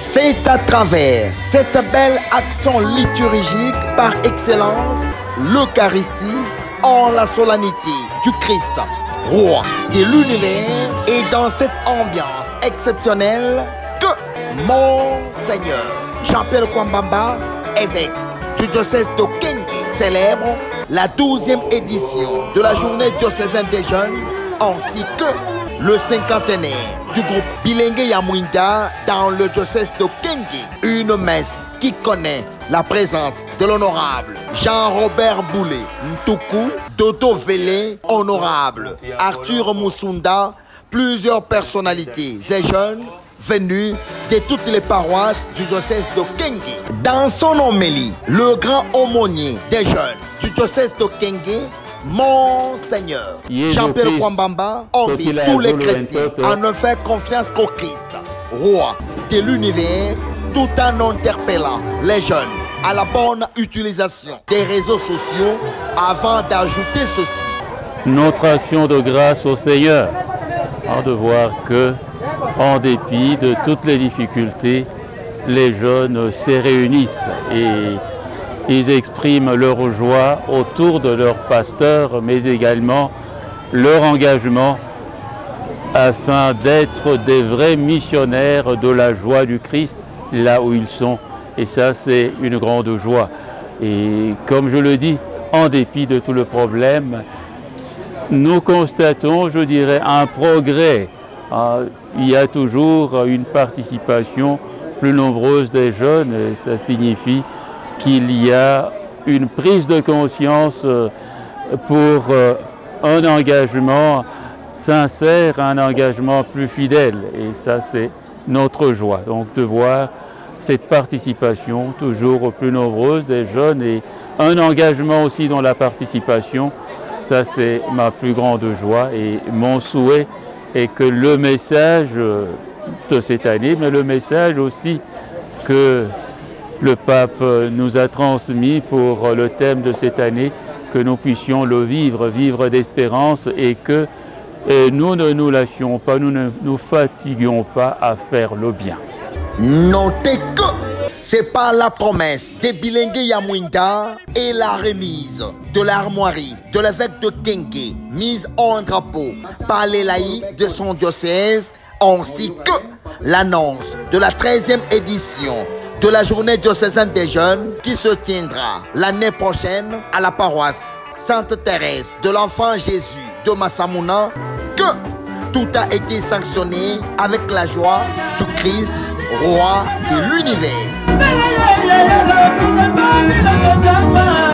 C'est à travers cette belle action liturgique par excellence, l'Eucharistie en la solennité du Christ, roi de l'univers, et dans cette ambiance exceptionnelle que Monseigneur Jean-Pierre Kwambamba, évêque du diocèse de Kenge, célèbre la 12e édition de la journée diocésaine des jeunes, ainsi que le cinquantenaire du groupe Bilengue Yamouinda dans le diocèse de Kenge. Une messe qui connaît la présence de l'honorable Jean-Robert Boulet Ntoukou, Dodo Vélé, honorable Arthur Moussunda, plusieurs personnalités et jeunes venus de toutes les paroisses du diocèse de Kenge. Dans son homélie, le grand aumônier des jeunes du diocèse de Kenge, Monseigneur Jean-Pierre Kwambamba, envie tous les chrétiens à ne faire confiance qu'au Christ, roi de l'univers, tout en interpellant les jeunes à la bonne utilisation des réseaux sociaux avant d'ajouter ceci. Notre action de grâce au Seigneur, de voir que, en dépit de toutes les difficultés, les jeunes se réunissent et ils expriment leur joie autour de leur pasteur, mais également leur engagement afin d'être des vrais missionnaires de la joie du Christ là où ils sont. Et ça, c'est une grande joie. Et comme je le dis, en dépit de tout le problème, nous constatons, je dirais, un progrès. Il y a toujours une participation plus nombreuse des jeunes, et ça signifie qu'il y a une prise de conscience pour un engagement sincère, un engagement plus fidèle. Et ça, c'est notre joie. Donc de voir cette participation toujours plus nombreuse des jeunes et un engagement aussi dans la participation, ça c'est ma plus grande joie. Et mon souhait est que le message de cette année, mais le message aussi que le pape nous a transmis pour le thème de cette année, que nous puissions le vivre, vivre d'espérance, et que nous ne nous lâchions pas, nous ne nous fatiguions pas à faire le bien. Notez que c'est par la promesse de Bilengue Yamouinda et la remise de l'armoirie de l'évêque de Kenge, mise en drapeau par les laïcs de son diocèse, ainsi que l'annonce de la 13e édition de la journée diocésaine des jeunes qui se tiendra l'année prochaine à la paroisse Sainte-Thérèse de l'Enfant Jésus de Massamouna, que tout a été sanctionné avec la joie du Christ, roi de l'univers.